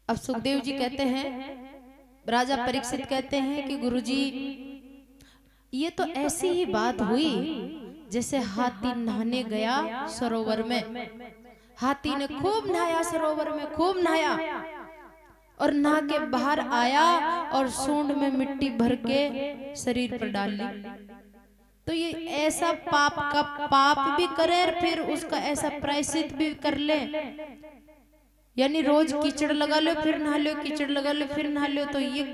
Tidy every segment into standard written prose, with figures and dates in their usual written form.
अब सुखदेव जी कहते हैं, राजा परीक्षित कहते हैं कि गुरुजी ये तो ऐसी ही बात हुई जैसे हाथी नहाने गया सरोवर में। हाथी ने खूब नहाया, सरोवर में खूब नहाया और नहा के बाहर आया और सूंड में मिट्टी भर के शरीर पर डाल ली। तो ये ऐसा पाप का पाप भी करे और फिर उसका ऐसा प्रायश्चित भी कर ले, यानी रोज कीचड़ लगा लो फिर नहा लो, कीचड़ लगा लो फिर नहा लो, तो ये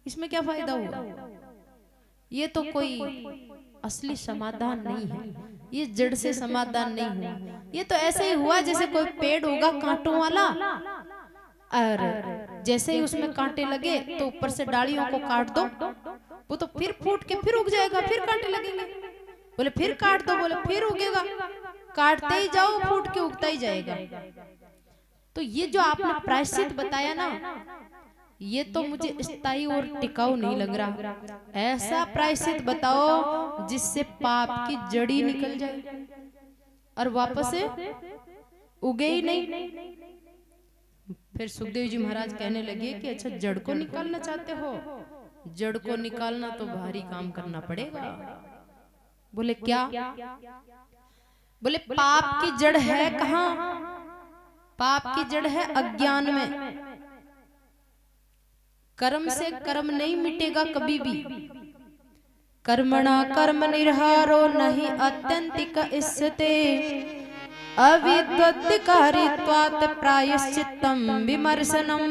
इसमें क्या फायदा हुआ? ये तो कोई असली समाधान नहीं है, ये जड़ से समाधान नहीं हुआ। ये तो ऐसे ही हुआ जैसे कोई पेड़ होगा कांटों वाला, और जैसे ही उसमें कांटे लगे तो ऊपर से डालियों को काट दो, वो तो फिर फूट के फिर उग जाएगा, फिर कांटे लगेंगे। बोले फिर काट दो, बोले फिर उगेगा, काटते ही जाओ फूट के उगता ही जाएगा। तो ये जो आपने प्रायश्चित बताया ना, ये तो मुझे स्थायी और टिकाऊ नहीं लग रहा। ऐसा प्रायश्चित बताओ जिससे पाप की जड़ी निकल जाए और वापस से उगे ही नहीं। फिर सुखदेव जी महाराज कहने लगे कि अच्छा जड़ को निकालना चाहते हो? जड़ को निकालना तो भारी काम करना पड़ेगा। बोले क्या? बोले पाप की जड़ है कहाँ? पाप की जड़ है अज्ञान में। कर्म से कर्म नहीं मिटेगा कभी भी। कर्मणा कर्म निर्हारो नहीं अत्यंतिक इष्यते अविद्वत्तिकारित्वात् प्रायश्चित्तम विमर्शनम।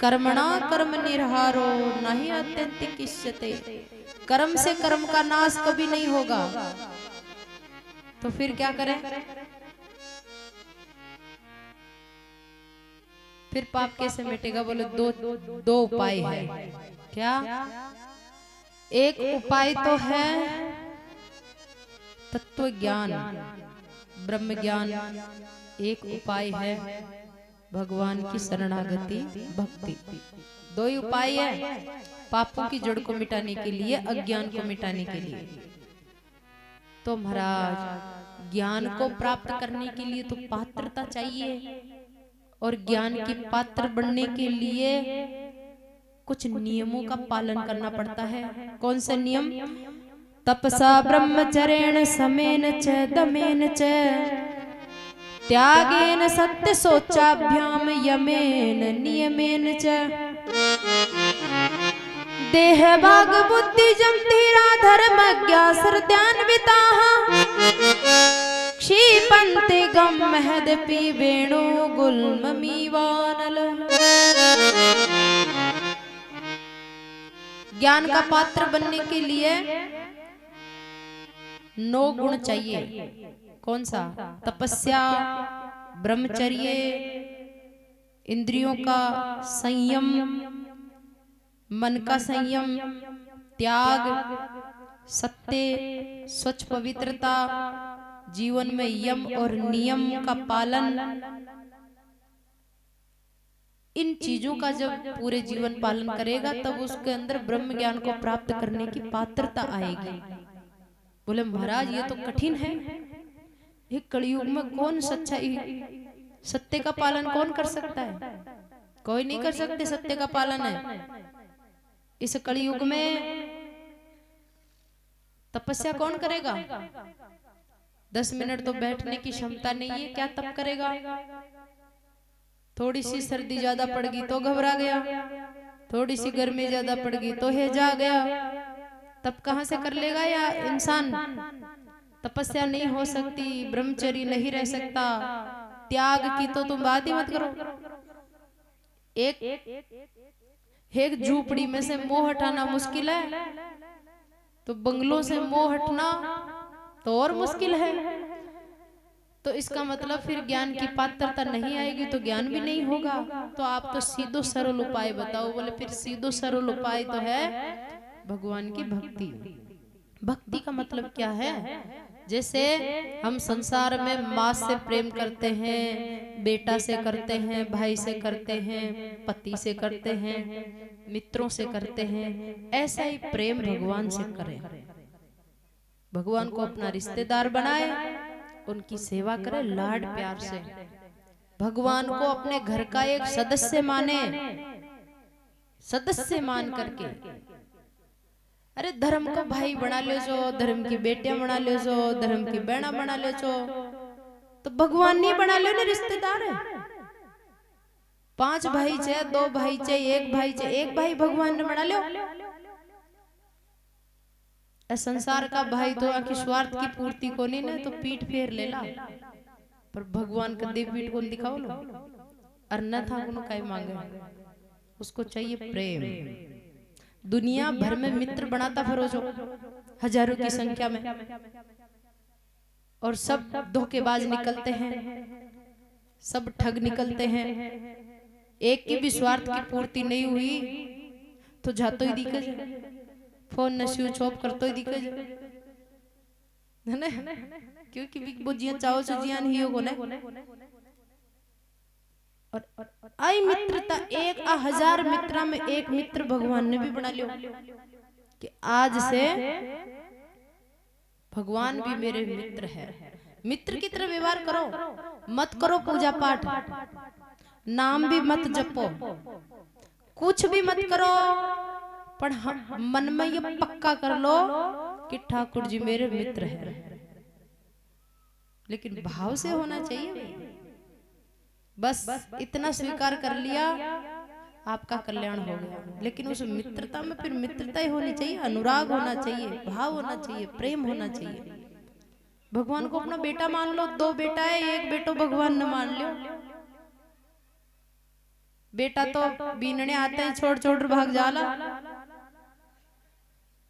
कर्मणा कर्म निर्हारो नहीं अत्यंतिक इष्यते। कर्म से कर्म का नाश कभी नहीं होगा, तो फिर क्या करें? फिर पाप कैसे मिटेगा? बोले दो उपाय है। क्या? एक उपाय तो है तत्व ज्ञान, ब्रह्म ज्ञान। एक उपाय है भगवान की शरणागति, भक्ति। दो ही उपाय है पापों की जड़ को मिटाने के लिए, अज्ञान को मिटाने के लिए। तो महाराज ज्ञान को प्राप्त करने के लिए तो पात्रता चाहिए, और ज्ञान की पात्र बनने के लिए कुछ नियमों का पालन करना पड़ता है। कौन से नियम? तपसा ब्रह्मचर्येण समेन च दमेन च त्यागेन सत्य शौचाभ्याम यमेन नियमेन च देह भाग बुद्धि जम धीरा धर्मज्ञा श्रद्धान्विताः क्षिपन्ते गम महदपि वेणु गुल्ममीवानल। ज्ञान का पात्र बनने के लिए 9 गुण चाहिए। कौन सा? तपस्या, ब्रह्मचर्य, इंद्रियों का संयम, मन का संयम, त्याग, सत्य, स्वच्छ पवित्रता, जीवन में यम और नियम का पालन। इन चीजों का जब पूरे जीवन पालन करेगा तब उसके अंदर ब्रह्म ज्ञान को प्राप्त करने की पात्रता आएगी। बोले महाराज ये तो कठिन है, एक कलयुग में कौन सच्चाई सत्य का पालन कौन कर सकता है? कोई नहीं कर सकते सत्य का पालन है। इस कलयुग में तपस्या कौन करेगा? 10 मिनट तो बैठने की क्षमता नहीं है, क्या तप करेगा? थोड़ी सी सर्दी ज्यादा पड़ गई तो घबरा गया, थोड़ी सी गर्मी ज्यादा पड़ गई तो हेजा गया, तब कहां से कर लेगा या इंसान? तपस्या नहीं हो सकती, ब्रह्मचर्य नहीं रह सकता, त्याग की तो तुम बात ही मत करो। एक झूपड़ी में से मोह हटाना मुश्किल है, तो बंगलों से मोह हटना तो और मुश्किल है। तो इसका मतलब फिर ज्ञान की पात्रता नहीं आएगी तो ज्ञान भी नहीं होगा। तो आप तो सीधो सरल उपाय बताओ। बोले फिर सीधो सरल उपाय तो है भगवान की भक्ति। भक्ति का मतलब क्या है? जैसे हम संसार में माँ से प्रेम करते हैं, बेटा से करते हैं, भाई से करते हैं, पति से करते हैं, मित्रों से करते हैं, ऐसा ही प्रेम भगवान से करें। भगवान को अपना रिश्तेदार बनाए, उनकी सेवा करें लाड प्यार से। भगवान को अपने घर का एक सदस्य माने, सदस्य मान करके। अरे धर्म को भाई बना ले जो, धर्म की बेटियां बना ले जो, धर्म की बहना बना ले जो, तो भगवान नहीं बना ले, रिश्तेदार है। 5 भाई चे, 2 भाई चे, 1 भाई चे, 1 भाई भगवान ने बना लो। संसार का भाई तो आखिर स्वार्थ की पूर्ति को नहीं ना, तो पीठ फेर ले ला, पर भगवान का देव पीठ को दिखाओ लो। और न था उन्होंने काय मांगे, उसको चाहिए प्रेम। दुनिया भर में मित्र बनाता फिरोजो हजारों की संख्या में, और सब धोखेबाज निकलते हैं, सब ठग निकलते हैं। एक की भी स्वार्थ की पूर्ति नहीं हुई तो जातो ही दिखे, फोन न स्विच ऑफ करतो ही दिखे, है ना? क्योंकि वो जिया चाहो से जिया नहीं होगो ना। और आई मित्रता, 1000 मित्रा में एक मित्र भगवान ने भी बना लियो कि आज से भगवान भी मेरे मित्र है। मित्र की तरह व्यवहार करो, मत करो पूजा पाठ, नाम भी मत जपो, कुछ भी मत करो, पर मन में ये पक्का कर लो कि ठाकुर जी मेरे मित्र है। लेकिन भाव से होना चाहिए, बस इतना स्वीकार कर लिया आपका कल्याण हो गया। लेकिन उस मित्रता में फिर मित्रता ही होनी चाहिए, अनुराग होना चाहिए, भाव होना चाहिए, प्रेम होना चाहिए। भगवान को अपना बेटा मान लो, 2 बेटा है, 1 बेटो भगवान न मान लो। बेटा तो बीनने आते हैं, छोड़ छोड़ भाग जाला,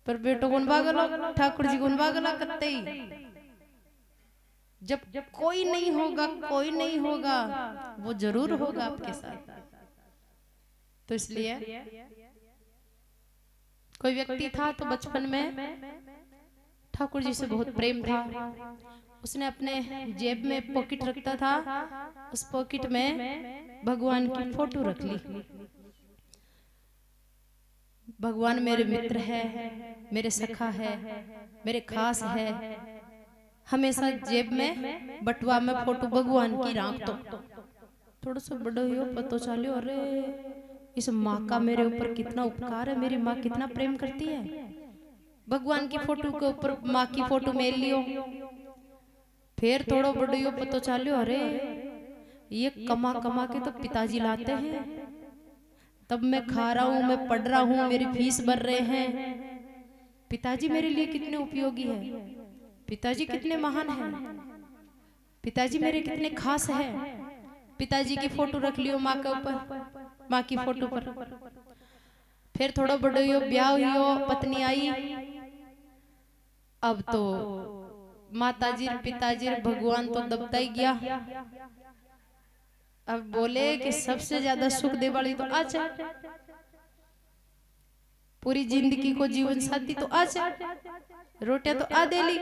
पर बेटो कौन भागलो, ठाकुर जी कौन भागला करते ही। जब कोई नहीं होगा, कोई नहीं होगा, वो जरूर होगा आपके साथ। तो इसलिए कोई व्यक्ति था तो बचपन में ठाकुर जी से बहुत प्रेम था। उसने अपने जेब में पॉकेट रखता था, उस पॉकेट में भगवान की फोटो रख ली। भगवान मेरे मित्र है, मेरे सखा है, मेरे खास है। हमेशा जेब में बटुआ में फोटो भगवान की राख। तो थोड़ा सा बड़ा हो पतो चलो, अरे इस माँ का मेरे ऊपर कितना उपकार है, मेरी माँ कितना प्रेम करती है। भगवान की फोटो के ऊपर माँ की फोटो मेल लियो। फिर थोड़ा बड़ा हो पतो चलो, अरे ये कमा कमा के तो पिताजी लाते हैं, तब मैं खा रहा हूँ, मैं पढ़ रहा हूँ, मेरी फीस भर रहे हैं। पिताजी मेरे लिए कितने उपयोगी है, पिताजी कितने महान हैं, पिताजी मेरे कितने खास हैं। पिताजी की फोटो रख लियो माँ के ऊपर, माँ की फोटो पर। फिर थोड़ा बड़ो हो, ब्याह हुई, पत्नी आई। अब तो माताजी पिताजी भगवान तो दबता ही गया। अब बोले कि सबसे ज्यादा सुख दे वाली तो आज है, पूरी जिंदगी को जीवन साथी तो आज है, रोटियां तो आ दे ली।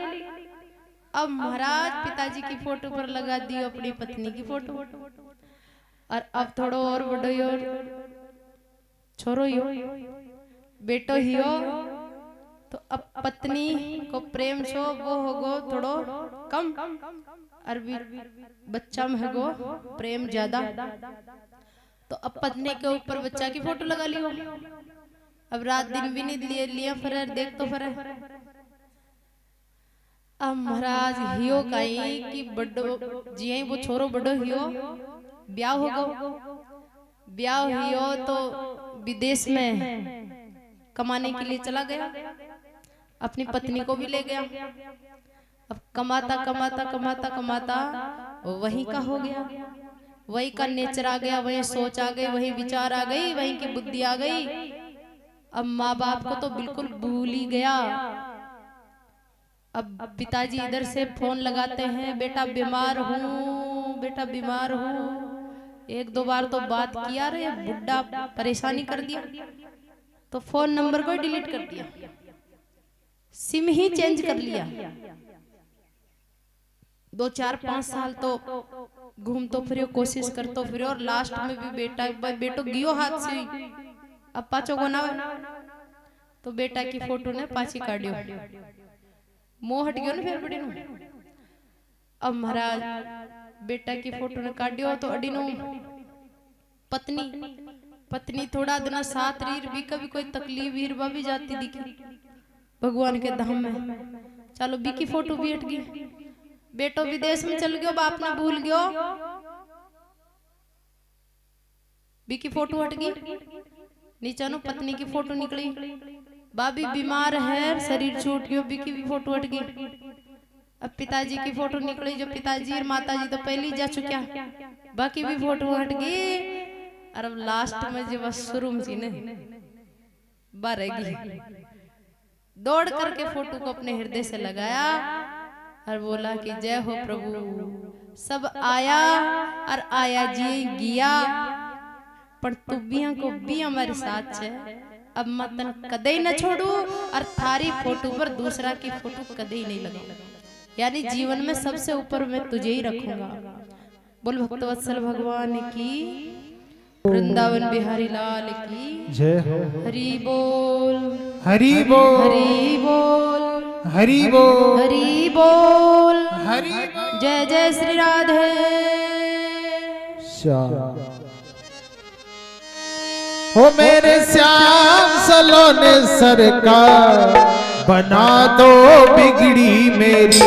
अब महाराज पिताजी की फोटो पर लगा दी अपनी पत्नी की फोटो। और अब थोड़ो और बड़ो ही, और छोरो ही हो, बेटो ही हो, तो अब पत्नी को प्रेम छो वो होगो थोड़ो कम, और बच्चा में होगो प्रेम ज्यादा। तो अब पत्नी के ऊपर बच्चा की फोटो लगा लियो। अब रात दिन भी नहीं लिए लिया फरर, देख तो फरर। अब महाराज हियो कहीं कि बड़ो जी वो छोरो बड़ो हियो, ब्याह हो गो, ब्याह हियो तो विदेश में कमाने के लिए चला गया, अपनी पत्नी को भी ले गया। अब कमाता कमाता कमाता कमाता वही का हो गया, वही का नेचर आ गया, वही सोच आ गई, वही विचार आ गई, वही की बुद्धि आ गई। अब माँ बाप को तो बिल्कुल भूल ही गया। अब पिताजी इधर से फोन लगाते हैं, बेटा बीमार हूँ, बेटा बीमार हूँ। 1-2 बार तो बात किया, रे बुड्ढा परेशानी कर दिया, तो फोन नंबर को डिलीट कर दिया, सिम ही चेंज कर लिया। 2, 4, 5 साल तो घूम तो फिर कोशिश कर तो फिर, और लास्ट में भी बेटो गियो हाथ से। अब पाचो को ना तो बेटा की फोटो ने पाची काटियो, मोह हट गयो ना फिर बड़ी नु। अब महाराज बेटा की फोटो ने काटियो तो अडीनो पत्नी पत्नी थोड़ा दिन साथ रीर भी कभी कोई तकलीफ वीर भी जाती दिखी भगवान के धाम में। चलो बी की फोटो भी हट गई। बेटो विदेश में चल गयो बाप ने भूल गयो बी की फोटो हट गई। नीचा नो पत्नी की फोटो निकली बाबी बीमार है शरीर छूट गयो बी की भी फोटो हट गई। अब पिताजी की फोटो निकली जो पिताजी और माताजी तो पहले ही जा चुका बाकी भी फोटो हट गई। और अब लास्ट में जो बस शुरू में ने बारेगी दौड़ करके फोटो को अपने हृदय से लगाया और बोला कि जय हो प्रभु सब आया और आया जी गिया पर तू बिया को भी हमारे साथ है अब मतन कदे न छोड़ू और थारी फोटो पर दूसरा की फोटो कदे ही नहीं लगाऊंगा यानी जीवन में सबसे ऊपर मैं तुझे ही रखूंगा। बोल भक्तवत्सल भगवान की वृंदावन बिहारी लाल की जय हो। हरि बोल हरि बोल हरि बोल हरि बोल हरि बोल हरि बोल। जय जय श्री राधे श्याम हो मेरे श्याम सलोने सरकार बना दो बिगड़ी मेरी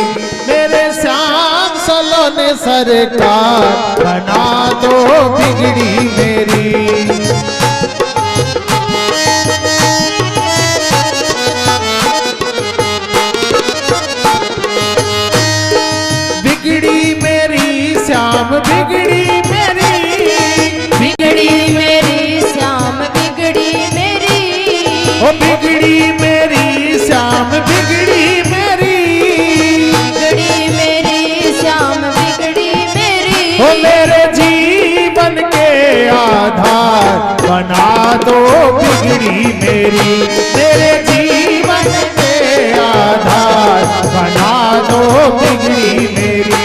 मेरे श्याम सलोने सरकार बना दो बिगड़ी मेरी। बिगड़ी मेरी श्याम बिगड़ी मेरी बिगड़ी मेरी श्याम बिगड़ी मेरी ओ बिगड़ी मेरी श्याम बिगड़ी मेरी बिगड़ी मेरी श्याम बिगड़ी मेरी ओ मेरे जीवन के आधार बना दो बिगड़ी मेरी मेरे जीवन के आधार बना दो बिगड़ी मेरी।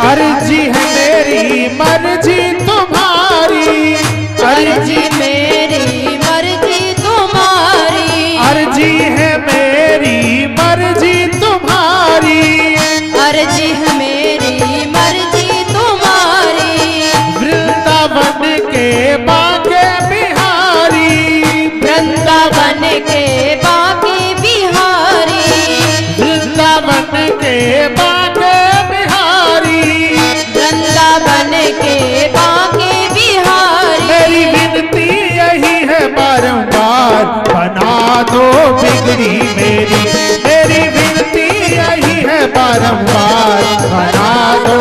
अर्जी है मेरी मर्जी तुम्हारी अर्जी मेरी मर्जी तुम्हारी अर्जी है मेरी मर्जी तुम्हारी अर्जी है मेरी मर्जी तुम्हारी वृंदावन के बाके बिहारी वृंदावन के बाकी बिहारी वृंदावन के बाके वृंदावन के बाकी बिहारी मेरी विनती यही है बारंबार बना दो बिगड़ी मेरी विनती यही है बारंबार बना दो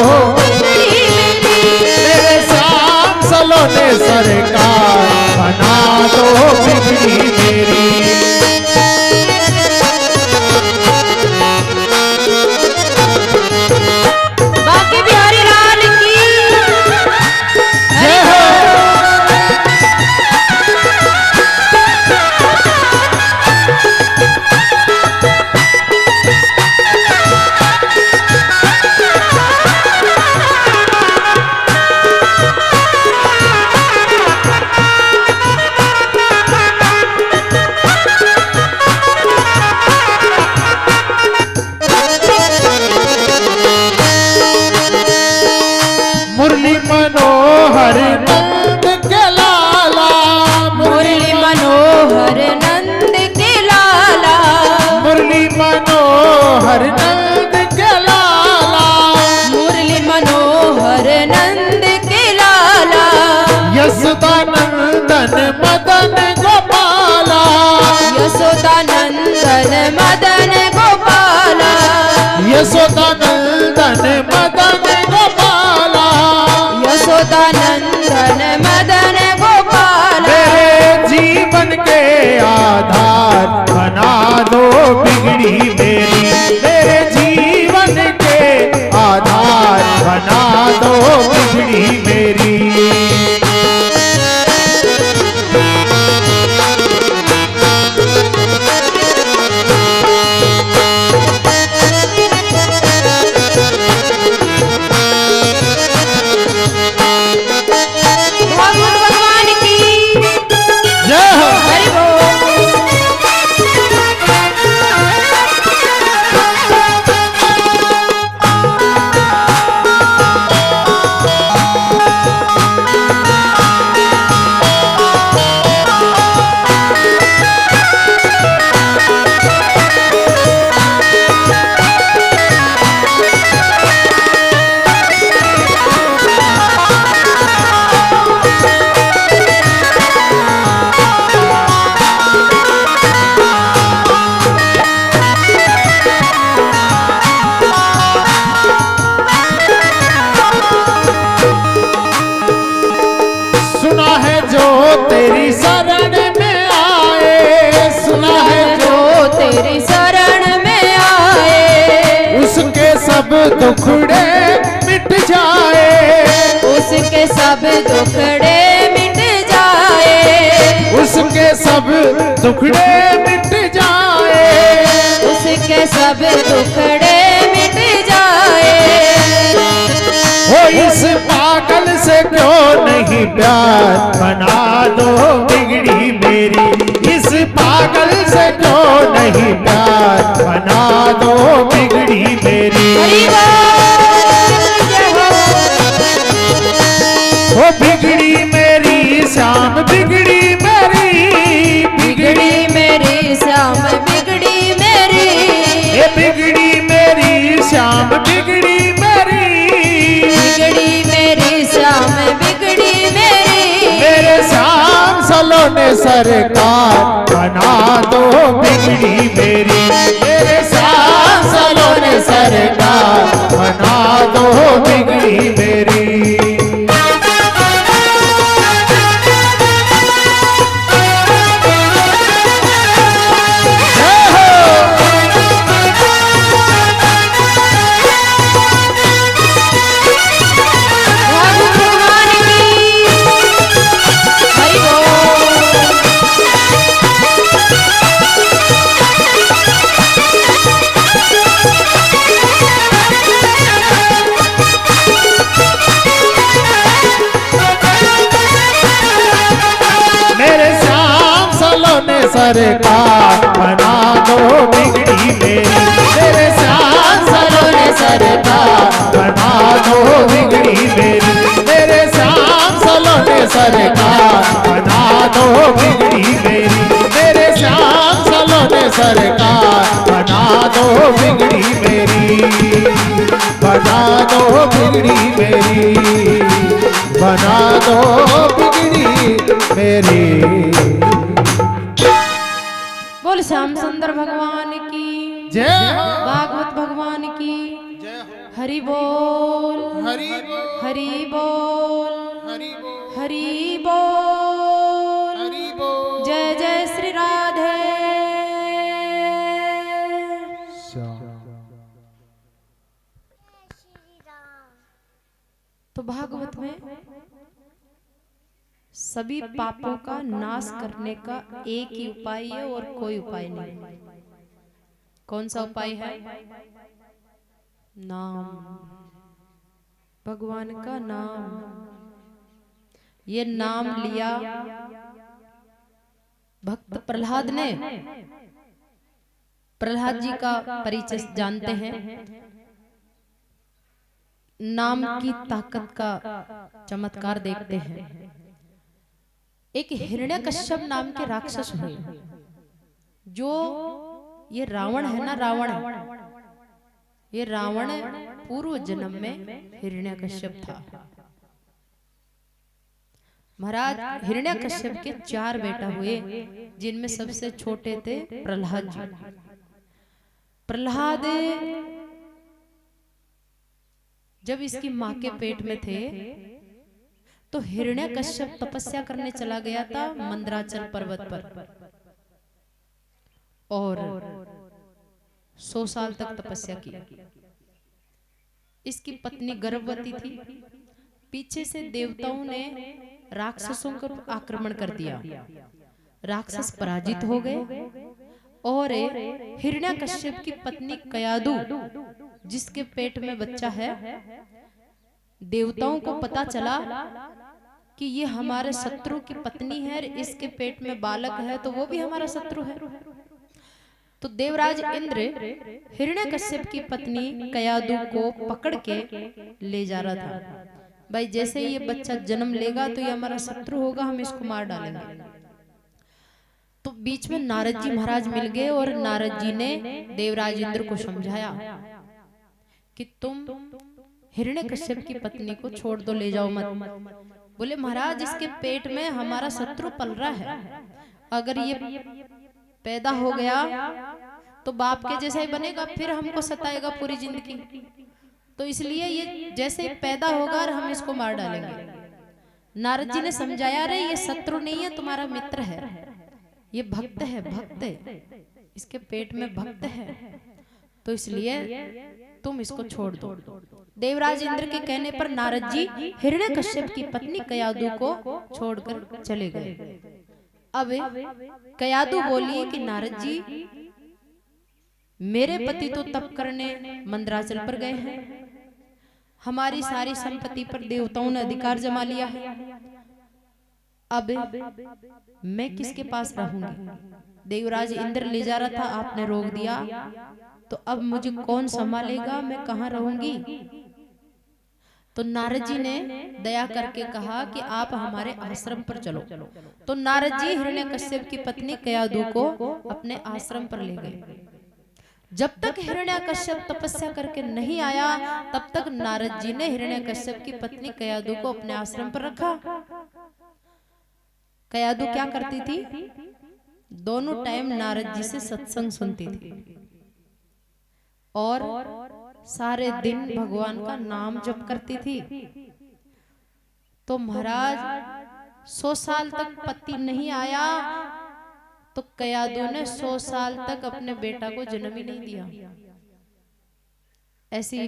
मेरे श्याम सलोने सरकार बना दो बिगड़ी मेरी। बाकी बिहारी लाल की जय हो। मुरली मनोहर नंद के लाला मुरली मनोहर नंद के लाला मुरली मनोहर नंद के लाला मुरली मनोहर नंद के लाला यशोदा नंदन मदन गोपाला यशोदा नंदन मदन गोपाला यशोदा नंदन मदन गोपाला यशोदा नंदन मदन गोपाला मेरे जीवन के बिगड़ी मेरी, मेरे जीवन के आधार बना दो बिगड़ी मेरी। तेरी शरण में आए, सुना है जो तेरी शरण में आए, उसके सब दुखड़े मिट जाए, उसके सब दुखड़े मिट जाए, उसके सब दुखड़े मिट जाए, उसके सब दुखड़े मिट जाए। हो इस पागल से क्यों नहीं प्यार बना दो बिगड़ी मेरी, इस पागल से क्यों नहीं प्यार बना दो बिगड़ी मेरी। हो बिगड़ी मेरी श्याम बिगड़ी मेरी, बिगड़ी मेरी श्याम बिगड़ी मेरी, ये बिगड़ी मेरी श्याम बिगड़ी मेरी, बिगड़ी मेरी श्याम बिगड़ी मेरी। मेरे श्याम सलोने सरकार बना दो बिगड़ी मेरी, मेरे श्याम सलोने सरकार बना दो बिगड़ी मेरी। सरकार बना दो बिगड़ी मेरी, मेरे श्याम सलोने सरकार बना दो बिगड़ी मेरी, मेरे श्याम सलोने सरकार बना दो बिगड़ी मेरी, मेरे श्याम सलोने सरकार बना दो बिगड़ी मेरी, बना दो बिगड़ी मेरी, बना दो बिगड़ी मेरी। बोल श्याम सुंदर भगवान की जय, भागवत भगवान की हरि बोल, हरि बोल, हरि बोल, हरि बोल, हरि बोल, हरि बोल। जय जय श्री राधे। तो भागवत में सभी पापों का नाश करने का एक ही उपाय है और कोई उपाय नहीं। कौन सा उपाय है? नाम, भगवान का नाम। ये नाम लिया भक्त प्रहलाद ने। प्रहलाद जी का परिचय जानते हैं। नाम की ताकत का चमत्कार देखते हैं। एक हिरण्यकश्यप नाम के राक्षस हुए, जो ये रावण है ना, रावण, ये रावण पूर्व जन्म में हिरण्यकश्यप था। महाराज हिरण्यकश्यप के 4 बेटा हुए, जिनमें सबसे छोटे थे प्रहलाद जी। प्रहलाद जब इसकी मां के पेट में थे तो हिरण्यकश्यप तपस्या करने चला गया था मंदराचल पर्वत पर। और 100 साल तक तपस्या की। इसकी पत्नी गर्भवती थी। पीछे से देवताओं ने राक्षसों पर आक्रमण कर दिया। राक्षस पराजित हो गए और हिरण्यकश्यप की पत्नी कयादु, जिसके पेट में बच्चा है, देवताओं को पता चला कि ये हमारे शत्रु की पत्नी है, इसके पेट में बालक है, तो वो भी हमारा शत्रु है। तो देवराज इंद्र हिरण्यकश्यप की पत्नी कयादु को पकड़ के ले जा रहा था। भाई जैसे ये बच्चा जन्म लेगा तो ये हमारा शत्रु होगा, हम इसको मार डालेंगे। तो बीच में नारद जी महाराज मिल गए और नारद जी ने देवराज इंद्र को समझाया कि तुम हिरण्यकश्यप की पत्नी को छोड़ दो, ले जाओ मत। बोले महाराज इसके पेट में हमारा शत्रु पल रहा है, अगर ये पैदा हो गया तो बाप के जैसा ही बनेगा, फिर हमको सताएगा पूरी जिंदगी। तो इसलिए ये जैसे ही पैदा होगा और हम इसको मार डालेंगे। नारद जी ने समझाया, रे ये शत्रु नहीं है, तुम्हारा मित्र है, ये भक्त है, भक्त है, इसके पेट में भक्त है, तो इसलिए तुम इसको छोड़ दो। देवराज इंद्र के कहने पर नारद जी हिरण्यकश्यप की पत्नी कयादु को छोड़कर चले गए। अब कयादु बोली कि नारद जी मेरे पति तो तप करने मंदराचल पर गए हैं, हमारी सारी संपत्ति पर देवताओं ने अधिकार जमा लिया है, अब मैं किसके पास रहूंगी? देवराज इंद्र ले जा रहा था, आपने रोक दिया, तो अब मुझे कौन संभालेगा, मैं कहाँ रहूंगी? तो नारद जी ने दया करके कहा कि आप हमारे आश्रम पर चलो। तो नारद जी हिरण्यकश्यप की पत्नी कयादु को अपने आश्रम पर ले गए। जब तक हिरण्यकश्यप तपस्या करके नहीं आया, तब तक नारद जी ने हिरण्यकश्यप की पत्नी कयादु को अपने आश्रम पर रखा। कयादु क्या करती थी? दोनों टाइम नारद जी से सत्संग सुनती थी और सारे दिन भगवान का नाम जप करती थी। तो महाराज 100 साल तक पति नहीं आया, तो कयादु ने 100 साल तक अपने बेटा को जन्म ही नहीं दिया। ऐसी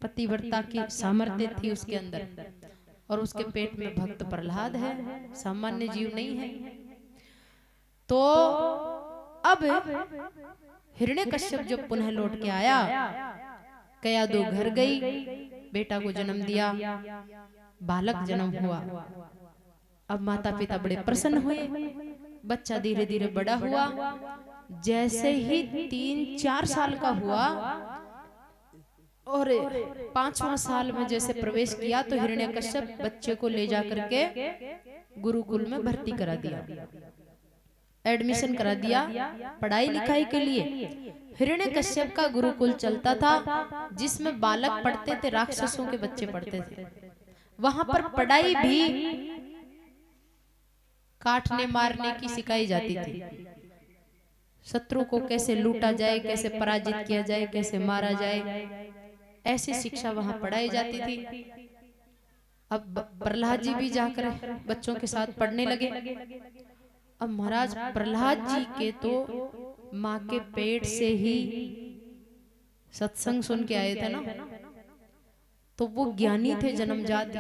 पतिव्रता की सामर्थ्य थी उसके अंदर। और उसके पेट में भक्त प्रहलाद है, सामान्य जीव नहीं है। तो अब हिरण्यकश्यप जब पुनः लौट के आया, कयादु घर गई, बेटा को जन्म दिया, बालक जन्म हुआ। अब माता पिता बड़े प्रसन्न हुए, बच्चा धीरे धीरे बड़ा हुआ। जैसे ही 3-4 साल का हुआ और 5वां साल में जैसे प्रवेश किया, तो हिरण्यकश्यप बच्चे को ले जा करके गुरुकुल में भर्ती करा दिया, एडमिशन करा दिया पढ़ाई लिखाई के लिए। हिरण्यकश्यप का गुरुकुल चलता था, जिसमें बालक पढ़ते थे, राक्षसों के बच्चे पढ़ते थे। वहां पर पढ़ाई भी काटने मारने की सिखाई जाती थी। शत्रु को कैसे लूटा जाए, कैसे पराजित किया जाए, कैसे मारा जाए, ऐसी शिक्षा वहां पढ़ाई जाती थी। अब प्रहलाद जी भी जाकर बच्चों के साथ पढ़ने लगे। अब महाराज प्रहलाद जी के तो माँ के पेट से ही सत्संग सुन के आए थे ना, तो वो ज्ञानी थे जन्मजात,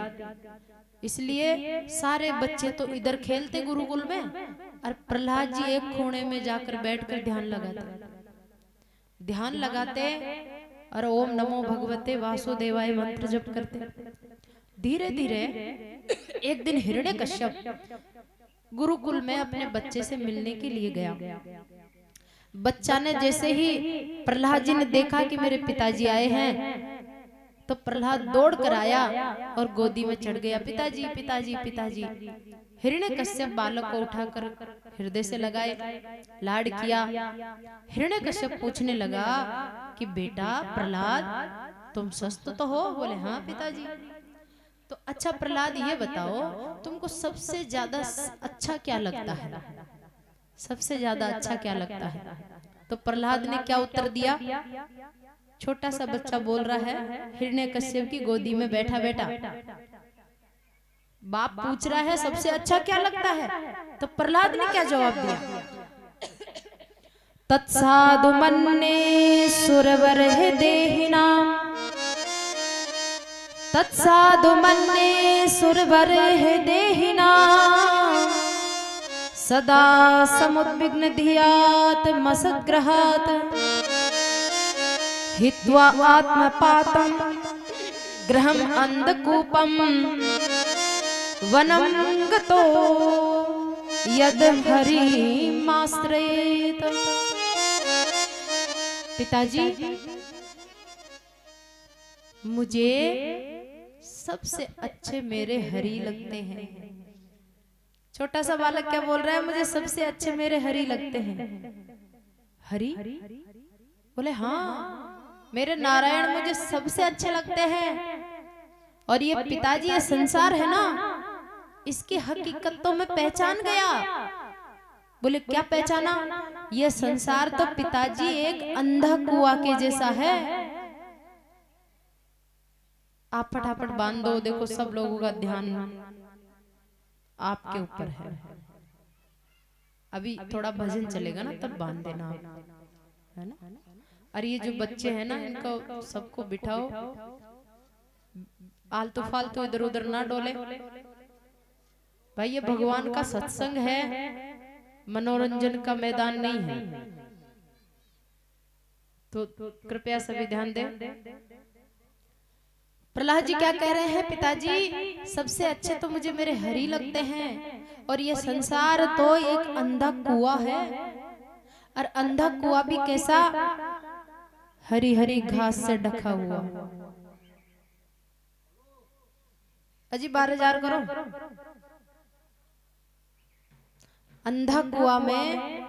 इसलिए सारे बच्चे तो इधर खेलते गुरुकुल में, और प्रहलाद जी एक कोने में जाकर बैठकर ध्यान लगाते और ओम नमो भगवते वासुदेवाय मंत्र जप करते। धीरे धीरे एक दिन हिरण्यकश्यप गुरुकुल में अपने बच्चे से मिलने के लिए गया। बच्चा ने जैसे ही प्रहलाद जी ने देखा कि मेरे पिताजी आए हैं, तो प्रहलाद दौड़ कर आया और गोदी में चढ़ गया, पिताजी पिताजी पिताजी। हिरण्यकश्यप बालक को उठाकर हृदय से लगाए, लाड किया। हिरण्यकश्यप पूछने लगा कि बेटा प्रहलाद तुम स्वस्थ तो हो? बोले हाँ पिताजी। तो अच्छा प्रहलाद ये बताओ, तुमको सबसे ज्यादा अच्छा क्या लगता है? सबसे ज्यादा अच्छा क्या लगता है? तो प्रहलाद ने क्या उत्तर दिया? छोटा सा बच्चा बोल रहा है हिरण्यकश्यप की गोदी में बैठा बैठा, बाप पूछ रहा है सबसे अच्छा क्या लगता है, तो प्रहलाद ने क्या जवाब दिया? तत्साधु मन्ये सुरवर देहिना, तत्साधु मन्ये सुरवर देहिना, सदा समुद्विग्न धियात् मसद्ग्रहात्, हित्वा आत्मपातं गृहम् अंधकूपं, वनं गतो यद हरिमाश्रयेत। पिताजी, मुझे सबसे अच्छे मेरे हरि लगते हैं। छोटा सा बालक क्या बोल रहा है? मुझे सबसे अच्छे मेरे हरि लगते हैं। हरि? बोले हाँ, मेरे नारायण मुझे सबसे अच्छे लगते हैं। और ये पिताजी, ये संसार है ना, इसकी हकीकत तो मैं पहचान गया। बोले क्या पहचाना? ये संसार तो पिताजी एक अंधा कुआं के जैसा है। आप फटाफट बांध दो, देखो सब लोगों का ध्यान आपके ऊपर है। अभी थोड़ा भजन चलेगा ना, तब बांध देना, है ना। और ये जो बच्चे हैं ना, इनको सबको बिठाओ, आलतू फालतू इधर उधर ना डोले। भाई ये भगवान का सत्संग है, मनोरंजन का मैदान नहीं है। तो कृपया सभी ध्यान दें। प्रहलाद जी क्या कह रहे हैं? पिताजी, सबसे अच्छे तो मुझे मेरे हरि लगते हैं, और ये संसार तो एक अंधा कुआं है। और अंधा कुआं भी कैसा? हरी हरी घास से ढका हुआ। अजी 12,000 करो। अंधा कुआं में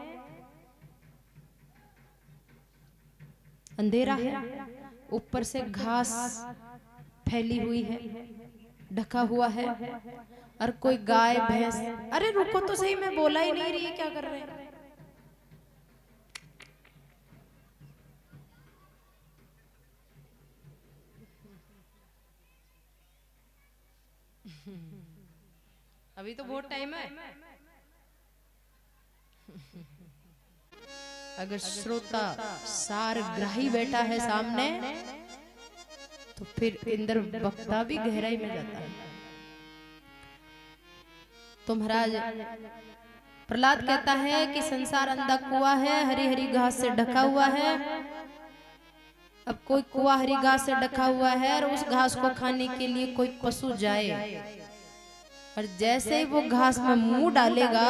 अंधेरा है, ऊपर से घास फैली हुई है, ढका हुआ है, और कोई गाय भैंस। अरे रुको तो सही, मैं बोला ही नहीं रही है, क्या कर रहे हैं? अभी तो बहुत टाइम है। अगर श्रोता सार ग्राही बैठा है सामने, तो फिर इंद्र वक्ता भी गहराई में जाता है। तो महाराज प्रहलाद कहता है कि संसार अंधा कुआं है, हरी हरी घास से ढका हुआ है। अब कोई कुआं हरी घास से ढका हुआ है, और उस घास को खाने के लिए कोई पशु जाए, और जैसे ही वो घास में मुंह डालेगा,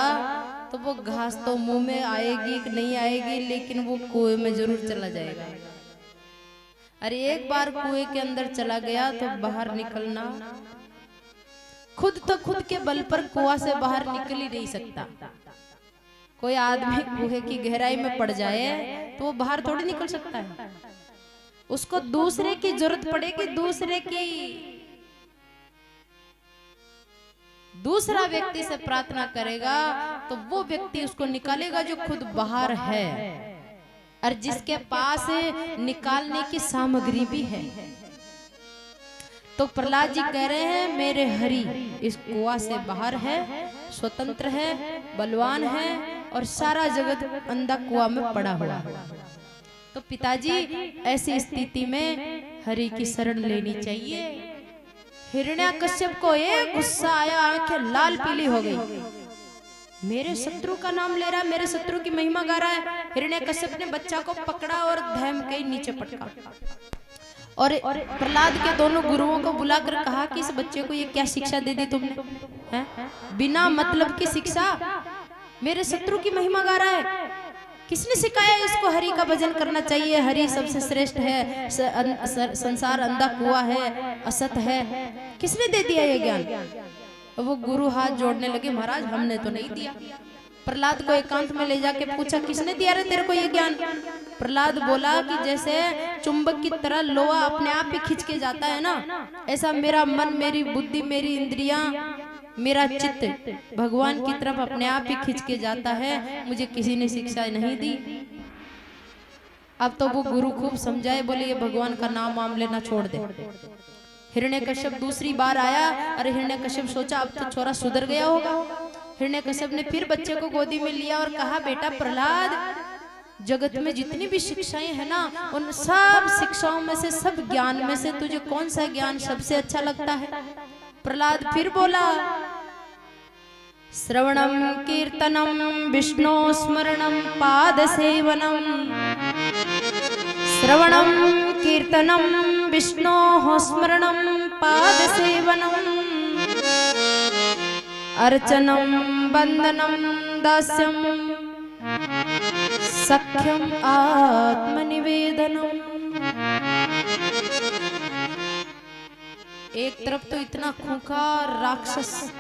तो वो घास तो मुंह में आएगी कि नहीं आएगी, लेकिन वो कुएं में जरूर चला जाएगा। अरे एक बार कुएं के अंदर चला गया तो बाहर निकलना, खुद के बल पर कुआं से बाहर निकल ही नहीं सकता। कोई आदमी कुएं की गहराई में पड़ जाए तो वो बाहर थोड़ी निकल सकता है। उसको दूसरे की जरूरत पड़ेगी, दूसरा व्यक्ति से प्रार्थना करेगा तो वो व्यक्ति उसको निकालेगा जो खुद बाहर है, और जिसके पास निकालने की सामग्री भी है। तो प्रहलाद जी कह रहे हैं मेरे हरि इस कुआं से बाहर है, स्वतंत्र है, बलवान है, और सारा जगत अंधा कुआं में पड़ा हुआ है। तो पिताजी ऐसी स्थिति में हरि की शरण लेनी चाहिए। हिरण्याकश्यप को एक गुस्सा आया, आंखें लाल पीली हो गई। मेरे शत्रु का नाम ले रहा है, मेरे शत्रु की महिमा गा रहा है। हिरण्याकश्यप ने बच्चा को पकड़ा और धैम के नीचे पटका, और प्रहलाद के दोनों गुरुओं को बुलाकर कहा कि इस बच्चे को ये क्या शिक्षा दे दी तुमने, हैं? बिना मतलब की शिक्षा। मेरे शत्रु की महिमा गा रहा है, किसने सिखाया इसको हरि का भजन करना चाहिए? हरि सबसे श्रेष्ठ है, संसार अंधा कुआं है, असत है, किसने दे दिया ये ज्ञान? वो गुरु हाथ जोड़ने लगे, महाराज हमने तो नहीं दिया। प्रहलाद को एकांत में ले जाके पूछा, किसने दिया रे तेरे को ये ज्ञान? प्रहलाद बोला कि जैसे चुंबक की तरह लोहा अपने आप ही खींच के जाता है ना, ऐसा मेरा मन, मेरी बुद्धि, मेरी इंद्रियां, मेरा चित्त भगवान की तरफ अपने आप ही खींच के जाता है। मुझे किसी ने शिक्षा नहीं दी। अब तो वो गुरु खूब समझाए, बोले ये भगवान का नाम वाम लेना छोड़ दे। हिरण्यकश्यप दूसरी बार आया, अरे हिरण्यकश्यप सोचा अब तो छोरा सुधर गया होगा। हिरण्यकश्यप ने फिर बच्चे को गोदी में लिया और कहा, बेटा प्रहलाद, जगत में जितनी भी शिक्षाएं हैं ना, उन सब शिक्षाओं में से, सब ज्ञान में से तुझे कौन सा ज्ञान सबसे अच्छा लगता है? प्रहलाद फिर बोला, श्रवणम कीर्तनम विष्णु स्मरणम पाद सेवनम, श्रवणम कीर्तनम विष्णु स्मरणम पाद सेवनम, अर्चनम वंदनम दास्यम सख्यम आत्मनिवेदनम। एक तरफ तो इतना खूंखार राक्षस,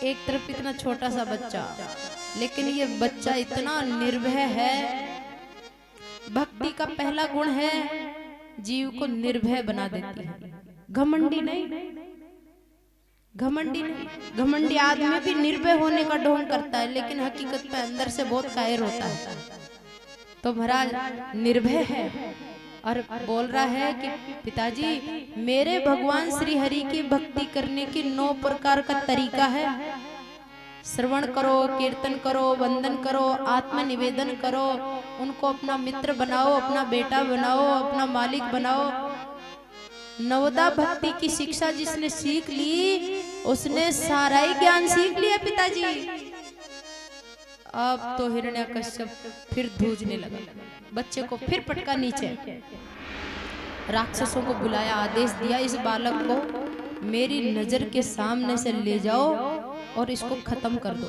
एक तरफ इतना छोटा सा बच्चा, लेकिन ये बच्चा इतना निर्भय है। भक्ति का पहला गुण है जीव को निर्भय बना देती है, घमंडी नहीं। घमंडी नहीं, घमंडी आदमी भी निर्भय होने का ढोंग करता है, लेकिन हकीकत में अंदर से बहुत कायर होता है। तो महाराज निर्भय है और बोल रहा है कि पिताजी, मेरे भगवान श्री हरि की भक्ति करने की 9 प्रकार का तरीका है। श्रवण करो, कीर्तन करो, वंदन करो, आत्मनिवेदन करो, उनको अपना मित्र बनाओ, अपना बेटा बनाओ, अपना मालिक बनाओ। नवदा भक्ति की शिक्षा जिसने सीख ली, उसने सारा ही ज्ञान सीख लिया पिताजी। अब तो हिरण्यकश्यप फिर धूजने लगा, बच्चे को फिर पटका नीचे, राक्षसों को बुलाया, आदेश दिया, इस बालक को मेरी नजर के सामने से ले जाओ और इसको खत्म कर दो।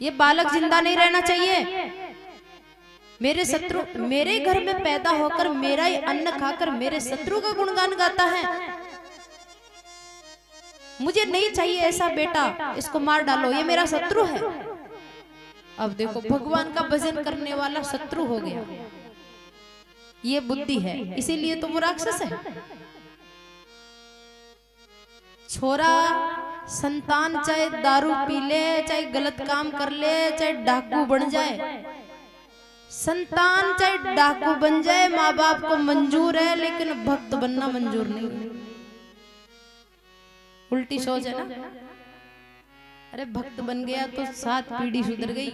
ये बालक जिंदा नहीं रहना चाहिए। मेरे शत्रु मेरे घर में पैदा होकर मेरा ही अन्न खाकर मेरे शत्रु का गुणगान गाता है। मुझे नहीं चाहिए ऐसा बेटा, इसको मार डालो, ये मेरा शत्रु है। अब देखो, भगवान का भजन करने वाला शत्रु हो गया। ये बुद्धि है, इसीलिए तो वो राक्षस है। छोरा संतान चाहे दारू पी ले, चाहे गलत काम कर ले, चाहे डाकू बन जाए, संतान चाहे डाकू बन जाए, माँ बाप को मंजूर है, लेकिन भक्त बनना मंजूर नहीं। उल्टी सोच है ना। अरे भक्त बन गया तो 7 पीढ़ी सुधर गई।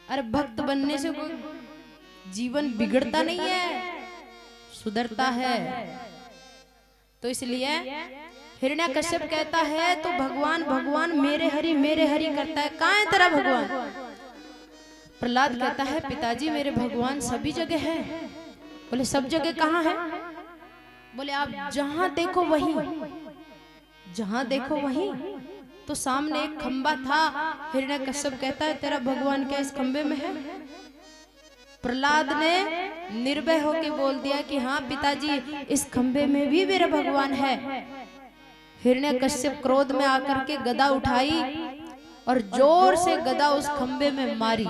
अरे भक्त बनने से कोई जीवन बिगड़ता नहीं है, सुधरता है। तो इसलिए हिरण्यकश्यप कहता है तो भगवान भगवान मेरे हरि करता है, कहाँ है तेरा भगवान? प्रहलाद कहता है पिताजी मेरे भगवान सभी जगह है। बोले सब जगह कहाँ है? बोले आप जहां देखो वहीं, जहां देखो वहीं। तो सामने एक खंबा था। हिरण्यकश्यप कहता है तेरा भगवान क्या इस खंबे में है? प्रहलाद ने निर्भय होके बोल दिया कि हाँ पिताजी इस खंबे में भी मेरा भगवान है। हिरण्यकश्यप क्रोध में आकर के गदा उठाई और जोर से गदा उस खंबे में मारी।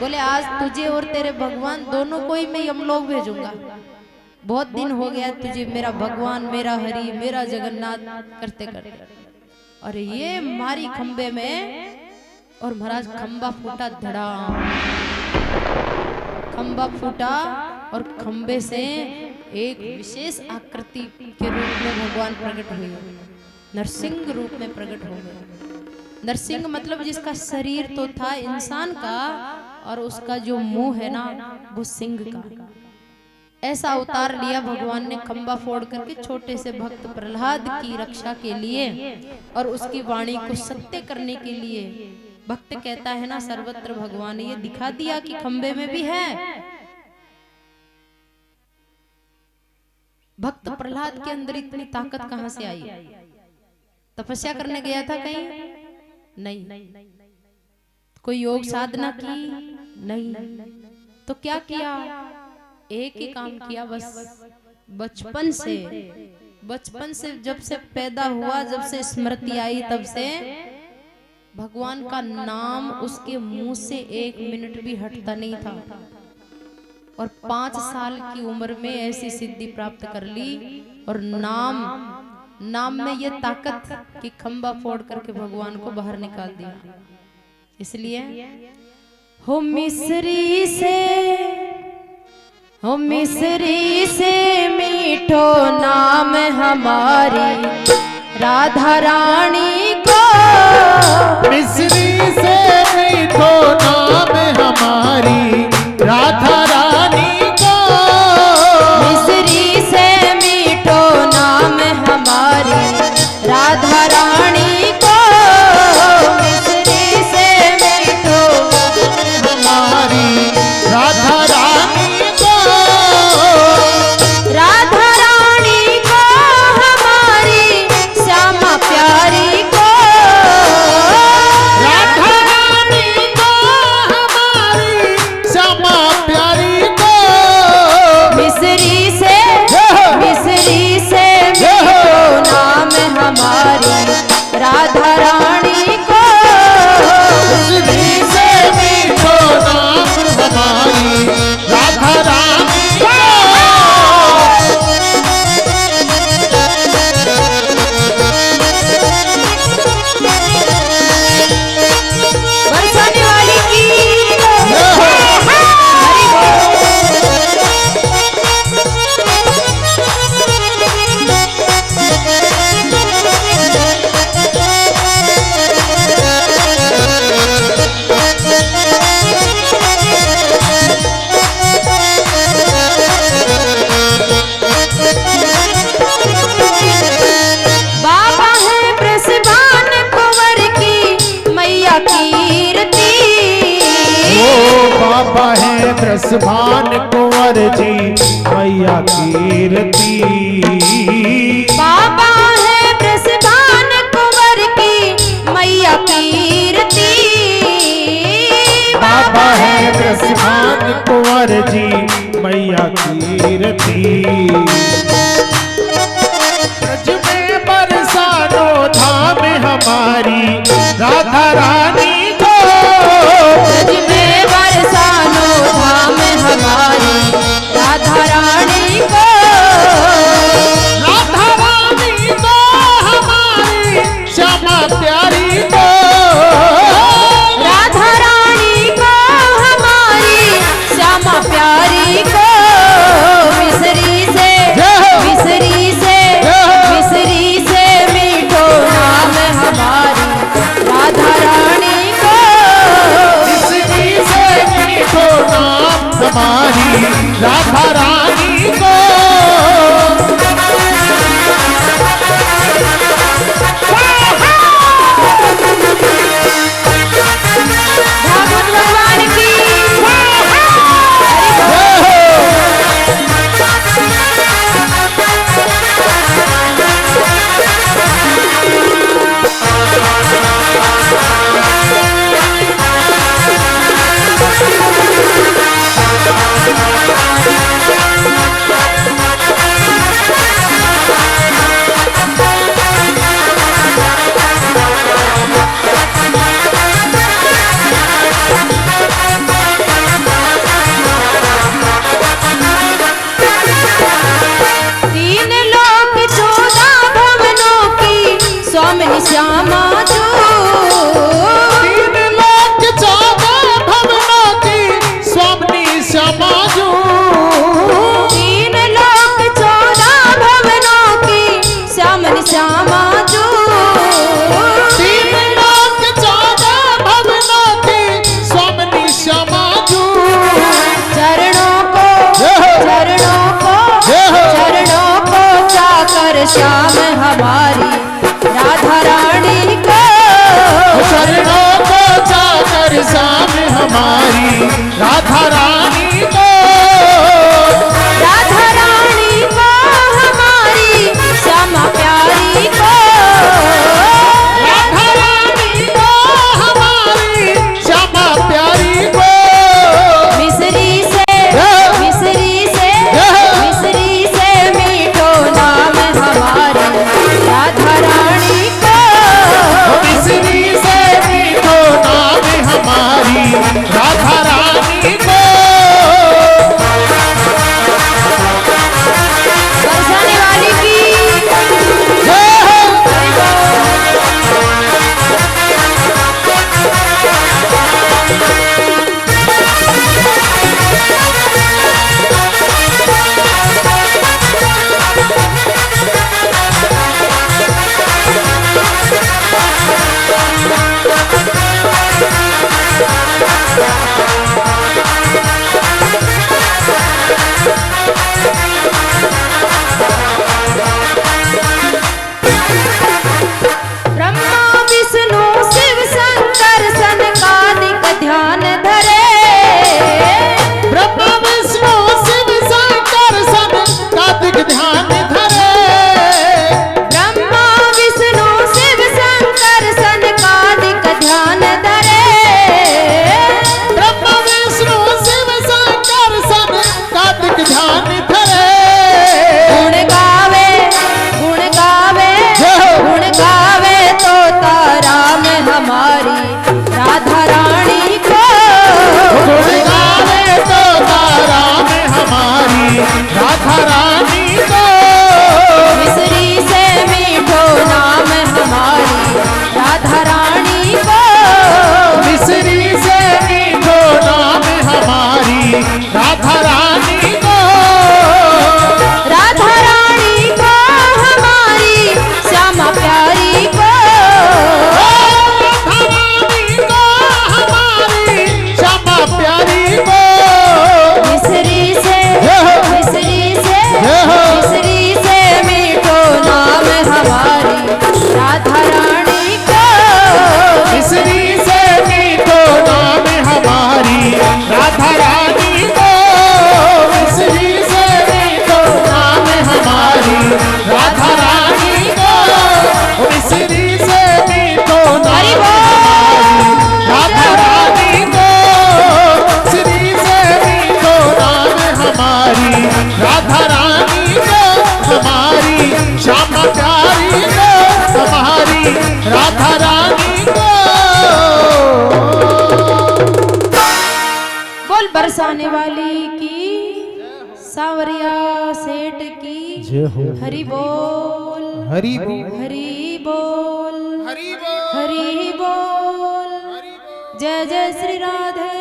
बोले आज तुझे और तेरे भगवान दोनों को ही मैं यमलोक भेजूंगा। बहुत दिन हो गया तुझे मेरा भगवान, मेरा हरि, मेरा जगन्नाथ करते करते। और ये मारी खंबे में, और महाराज खंबा फूटा, धड़ाम खंबा फूटा और खंबे से एक विशेष आकृति के रूप में भगवान प्रकट हुए, नरसिंह रूप में प्रकट हो गए। नरसिंह मतलब जिसका शरीर तो था इंसान का और उसका जो मुंह है ना वो सिंह का। ऐसा अवतार लिया भगवान ने खंबा फोड़ करके छोटे से भक्त प्रहलाद की रक्षा के लिए और उसकी वाणी को सत्य करने के लिए। भक्त कहता है ना सर्वत्र भगवान, ये दिखा दिया कि खंबे में भी है। भक्त प्रहलाद के अंदर इतनी ताकत कहां से आई? तपस्या करने गया था कहीं? नहीं। कोई योग साधना की? नहीं। तो क्या किया? एक ही काम किया बस। बचपन से जब से पैदा हुआ, जब से स्मृति आई, तब से भगवान का नाम उसके मुंह से 1 मिनट भी हटता नहीं था। और 5 साल की उम्र में ऐसी सिद्धि प्राप्त कर ली। और नाम में ये ताकत कि खंबा फोड़ करके भगवान को बाहर निकाल दिया। इसलिए हो मिस्री से मीठो नाम हमारी राधा रानी को। मिस्री से मीठो नाम हमारी राधा रानी को। मिस्री से मीठो नाम हमारी राधा रानी को। मिस्री से मीठो हमारी राधा रानी को। राधा रानी को हमारी श्यामा प्यारी को। राधा रानी को हमारी श्यामा प्यारी को। मिस्री से मीठो नाम हमारी राधा रानी को। मिस्री से मीठो नाम हमारी राधा रानी को। बरसाने वाली की हरि बाबा है प्रसभान कुंवर की मैया कीर्ति। ओ बाबा है ब्रसभान कुंवर जी मैया कीर्ति। बाबा है प्रसभान कुंवर की मैया कीर्ति। बाबा है ब्रसभान कुंवर जी मैया कीर्ति। ब्रज में बरसानो धाम हमारी राधा रानी को। ब्रज में बरसानो धाम हमारी राधा रानी को। राधा रानी को हमारी श्यामा प्यारी को। राधा रानी को हमारी श्यामा प्यारी को। मिस्री से मीठो नाम हमारी राधा रानी को। मिस्री से मीठो नाम हमारी राधा रानी को। भागवत भगवान की तीन लोक 14 भवनों की स्वामिनी श्यामा जो। तीन लोक 14 भवनों की स्वामिनी श्यामा जो। तीन लोक 14 भवनों की स्वामिनी श्यामा जो। तीन लोक 14 भवनों की स्वामिनी श्यामा जो। चरणों को चाकर श्याम हमारी राधा रानी को। चरणों को चाकर श्याम हमारी राधा रानी को। राधा रानी को हमारी श्यामा प्यारी को। राधा रानी को हमारी श्यामा प्यारी को। मिस्री से मीठो नाम हमारी राधा रानी को। मिस्री से मीठो नाम हमारी राधा रानी को। बरसाने वाली की, सावरिया सेठ की जय हो। हरि बोल, हरि बोल, हरि बोल, हरि बोल, हरि बोल, हरि बोल। जय जय श्री राधे।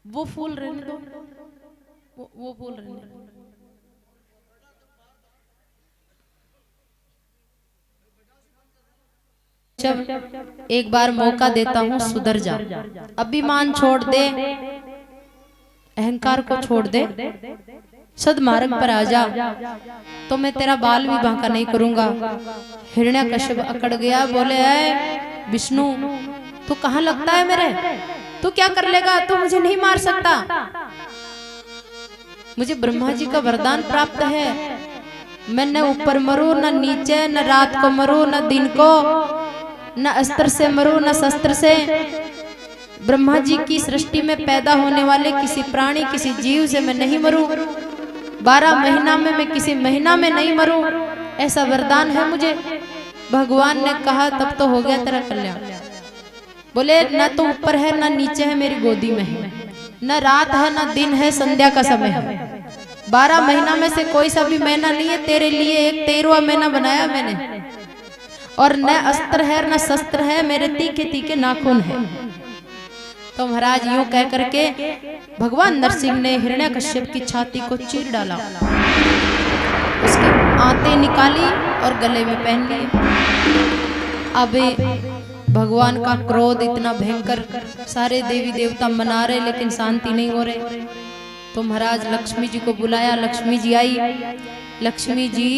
वो फूल रहने दो, वो फूल रहने दो। जब एक बार मौका देता हूँ सुधर जा, अभिमान छोड़ दे, अहंकार को छोड़ दे, सद्मार्ग पर आ जा, तो मैं तेरा बाल भी बांका नहीं करूंगा। हिरण्यकश्यप अकड़ गया, बोले ऐ विष्णु तू कहाँ लगता है मेरे, तू क्या कर लेगा, तू मुझे नहीं मार सकता। मुझे ब्रह्मा जी का वरदान प्राप्त है, मैं न ऊपर मरूं न नीचे, न रात को मरूं न दिन को, न अस्त्र से मरूं न शस्त्र से। ब्रह्मा जी की सृष्टि में पैदा होने वाले किसी प्राणी किसी जीव से मैं नहीं मरूं, 12 महीना में मैं किसी महीना में नहीं मरूं, ऐसा वरदान है मुझे। भगवान ने कहा तब तो हो गया तेरा कल्याण। बोले न तो ऊपर है न नीचे है, मेरी गोदी में है, न रात है न दिन है, संध्या का समय है। 12 महीना में से कोई सा भी महीना नहीं है, तेरे लिए एक 13वां महीना बनाया मैंने। और न अस्त्र है न शस्त्र है, मेरे तीखे तीखे नाखून है। तो महाराज यूं कह करके भगवान नरसिंह ने हिरण्यकश्यप की छाती को चीर डाला, उसकी आंतें निकाली और गले में पहन ली। अब भगवान का क्रोध इतना भयंकर, सारे देवी देवता मना रहे लेकिन शांति नहीं हो रहे। तो महाराज लक्ष्मी जी को बुलाया, लक्ष्मी जी आई, लक्ष्मी जी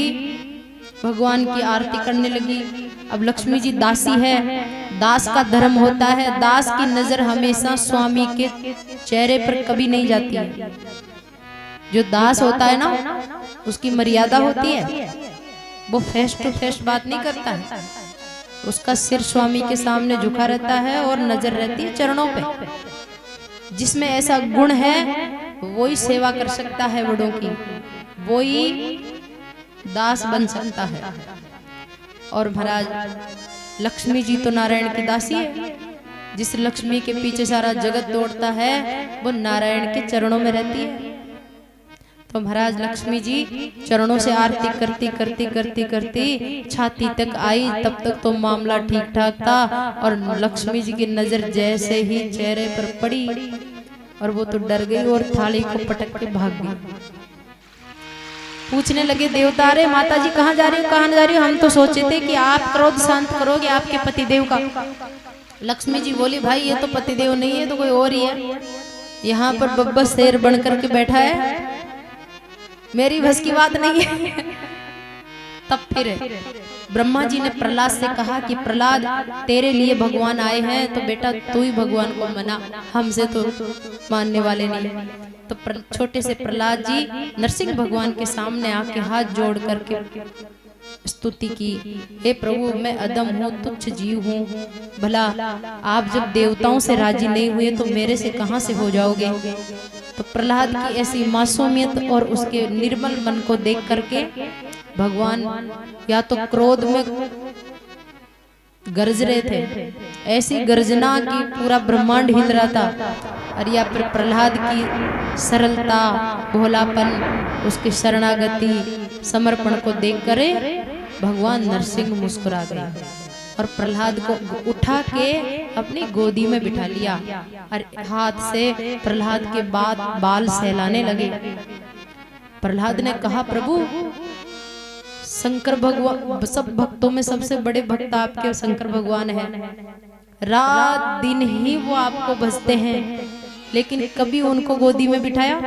भगवान की आरती करने लगी। अब लक्ष्मी जी दासी है, दास का धर्म होता है, दास की नजर हमेशा स्वामी के चेहरे पर कभी नहीं जाती है। जो दास होता है ना उसकी मर्यादा होती है, वो फेस टू फेस बात नहीं करता है, उसका सिर स्वामी के सामने झुका रहता है और नजर रहती है चरणों पे। जिसमें ऐसा गुण है वही सेवा कर सकता है बड़ों की, वही दास बन सकता है। और महाराज लक्ष्मी जी तो नारायण की दासी है, जिस लक्ष्मी के पीछे सारा जगत दौड़ता है वो नारायण के चरणों में रहती है। तो महाराज लक्ष्मी जी चरणों से आरती करती करती करती करती छाती तक आई, तब तक तो मामला ठीक ठाक था। और लक्ष्मी जी की नजर जैसे ही चेहरे पर पड़ी और वो तो डर गई और थाली को पटक के भाग गई। पूछने लगे देवता, अरे माता जी कहाँ जा रही हो, कहाँ जा रही हो, हम तो सोचे थे कि आप क्रोध शांत करोगे आपके पतिदेव का। लक्ष्मी जी बोली, भाई ये तो पतिदेव नहीं है तो कोई और ही है, यहाँ पर बब्बर शेर बन करके बैठा है, मेरी बस की बात नहीं है। तब फिर ब्रह्मा जी ने प्रहलाद से कहा कि प्रहलाद तेरे लिए भगवान आए हैं, तो बेटा तू ही भगवान को मना, हमसे तो मानने वाले नहीं। तो छोटे से प्रहलाद जी नरसिंह भगवान के सामने आके हाथ जोड़ करके स्तुति की, हे प्रभु मैं अदम हूँ, तुच्छ जीव हूँ, भला आप जब देवताओं से राजी नहीं हुए तो मेरे से कहां से हो जाओगे। तो प्रहलाद की ऐसी मासूमियत और उसके निर्मल मन को देख करके भगवान या तो क्रोध में गरज रहे थे, ऐसी गर्जना की पूरा ब्रह्मांड हिल रहा था, और या फिर प्रहलाद की सरलता, भोलापन, उसकी शरणागति, समर्पण को देख कर भगवान नरसिंह मुस्कुरा गए और प्रहलाद को उठा के अपनी गोदी में बिठा लिया और हाथ से प्रहलाद के बाल सहलाने लगे। प्रहलाद ने कहा, प्रभु शंकर भगवान, सब भक्तों में सबसे बड़े भक्त आपके शंकर भगवान हैं, रात दिन ही वो आपको भजते हैं, लेकिन कभी उनको गोदी में बिठाया?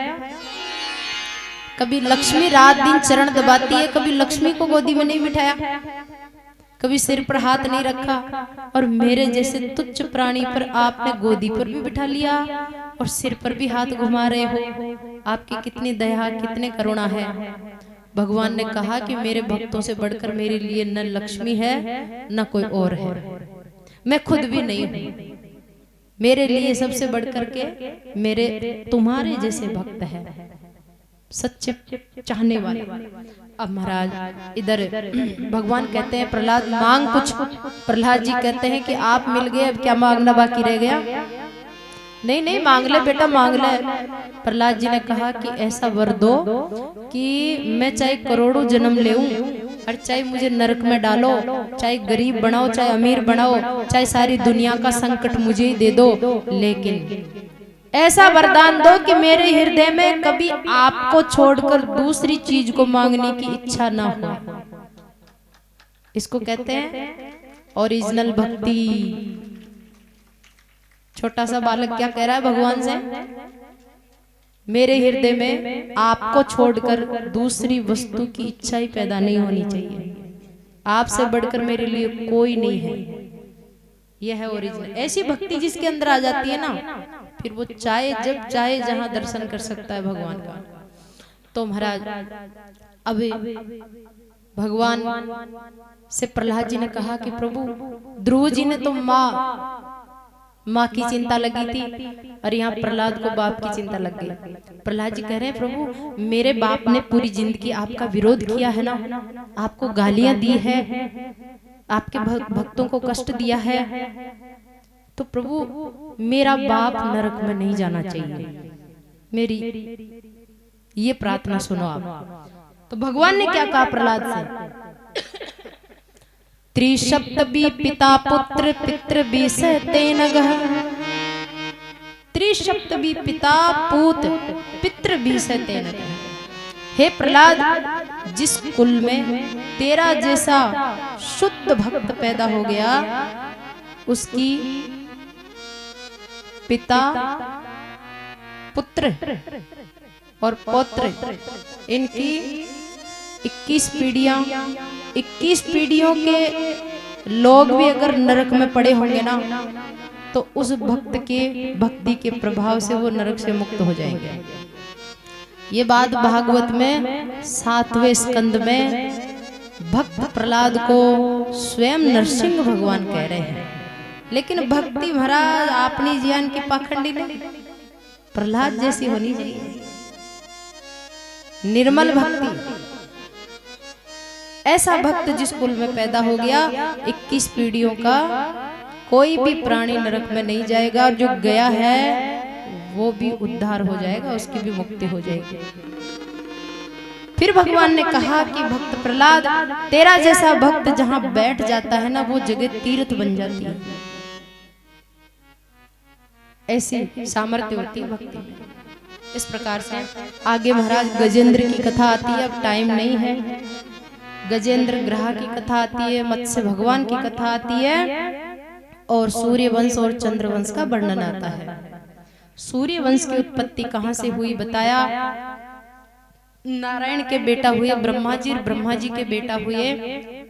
कभी लक्ष्मी रात दिन चरण दबाती है, कभी लक्ष्मी को गोदी में नहीं बिठाया, कभी सिर पर हाथ नहीं रखा, और मेरे जैसे तुच्छ प्राणी पर आपने गोदी पर भी बिठा लिया और सिर पर भी हाथ घुमा रहे हो। आपकी कितनी दया, कितने करुणा है। भगवान ने कहा कि मेरे भक्तों से बढ़कर मेरे लिए न लक्ष्मी है न कोई और है, मैं खुद भी नहीं हूं, मेरे लिए सबसे बढ़कर के मेरे तुम्हारे जैसे भक्त है। सच्चे चाहने वाले। अब महाराज इधर भगवान कहते हैं प्रहलाद मांग कुछ। प्रहलाद जी कहते हैं कि आप मिल गए, अब क्या मांगना बाकी रह गया? नहीं नहीं, मांग ले बेटा मांग ले। प्रहलाद जी ने कहा कि ऐसा वर दो कि मैं चाहे करोड़ों जन्म लेऊं और चाहे मुझे नरक में डालो, चाहे गरीब बनाओ चाहे अमीर बनाओ, चाहे सारी दुनिया का संकट मुझे ही दे दो, लेकिन ऐसा वरदान दो कि मेरे हृदय में कभी आपको छोड़कर दूसरी चीज को मांगने की इच्छा ना हो। इसको कहते हैं ओरिजिनल भक्ति। छोटा सा बालक क्या कह रहा है भगवान से? मेरे हृदय में आपको छोड़कर दूसरी वस्तु की इच्छा ही पैदा नहीं होनी चाहिए। आपसे बढ़कर मेरे लिए कोई नहीं है। यह है ओरिजिनल। ऐसी भक्ति जिसके अंदर आ जाती है ना, फिर वो चाहे जब चाहे जहां दर्शन कर सकता है भगवान का। तो महाराज अब भगवान से प्रहलाद जी ने कहा कि प्रभु ध्रुव जी ने तो माँ की चिंता लगी थी और यहाँ प्रहलाद को बाप की चिंता लग गई। प्रहलाद जी कह रहे हैं प्रभु मेरे बाप ने पूरी जिंदगी आपका विरोध किया है ना, आपको गालियां दी है, आपके भक्तों को कष्ट दिया है, तो प्रभु मेरा बाप नरक में नहीं जाना चाहिए। मेरी ये प्रार्थना सुनो आप। तो भगवान ने क्या कहा प्रहलाद से? त्रिशब्दबी पिता पुत्र पितृ बीसतेनगः। त्रिशब्दबी पिता पुत्र पितृ बीसतेनगः। हे प्रहलाद, जिस कुल में तेरा जैसा शुद्ध भक्त पैदा हो गया, उसकी पिता पुत्र और पौत्र इनकी 21 पीढ़ियां, 21 पीढ़ियों के लोग भी अगर नरक में पड़े होंगे ना, तो उस भक्त के भक्ति के प्रभाव से वो नरक से मुक्त हो जाएंगे। ये बात भागवत में 7वें स्कंद में भक्त प्रहलाद को स्वयं नरसिंह भगवान कह रहे हैं। लेकिन भक्ति महाराज अपनी ज्ञान की पाखंडी नहीं, प्रहलाद जैसी होनी चाहिए, निर्मल भक्ति। ऐसा भक्त जिस कुल में पैदा हो गया, 21 पीढ़ियों का कोई भी प्राणी नरक में नहीं जाएगा, और जो गया है वो भी उद्धार हो जाएगा, उसकी भी मुक्ति हो जाएगी। फिर भगवान ने कहा कि भक्त प्रहलाद, तेरा जैसा भक्त जहां बैठ जाता है ना, वो जगह तीर्थ बन जाती है। ऐसी सामर्थ्य होती है भक्ति में। इस प्रकार से आगे महाराज गजेंद्र की कथा आती है, अब टाइम नहीं है। गजेंद्र ग्रह की कथा आती है, मत्स्य भगवान की कथा आती है, और सूर्य वंश और चंद्र वंश का वर्णन आता है। सूर्य वंश की उत्पत्ति कहां से हुई बताया? नारायण के बेटा हुए ब्रह्मा जी, ब्रह्मा जी के बेटा हुए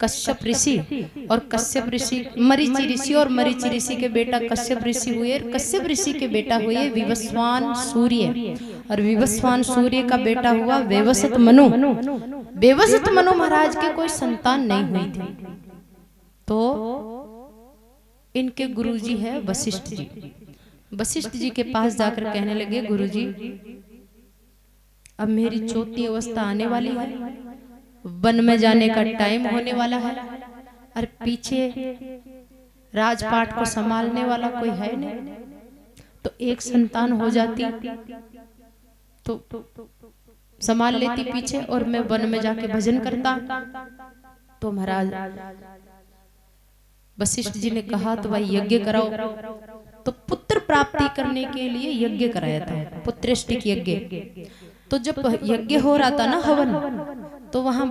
कश्यप ऋषि, और कश्यप ऋषि मरीचि ऋषि, और मरीचि ऋषि के बेटा कश्यप ऋषि हुए, कश्यप ऋषि के बेटा हुए विवस्वान सूर्य, और विवस्वान सूर्य का बेटा हुआ वेवसत मनु। वेवसत मनु महाराज के कोई संतान नहीं हुई थी, तो इनके गुरुजी है वशिष्ठ जी। वशिष्ठ जी के पास जाकर कहने लगे, गुरुजी अब मेरी चौथी अवस्था आने वाली है, वन में जाने का टाइम होने वाला है, और पीछे राजपाट को संभालने वाला कोई है नहीं, तो एक संतान हो जाती तो संभाल लेती पीछे, और मैं वन में जाके भजन करता। तो महाराज वशिष्ठ जी ने कहा तो भाई यज्ञ कराओ। तो पुत्र प्राप्ति करने के लिए यज्ञ कराया था, पुत्रेष्टिक यज्ञ। तो जब यज्ञ हो रहा था ना हवन, तो वहां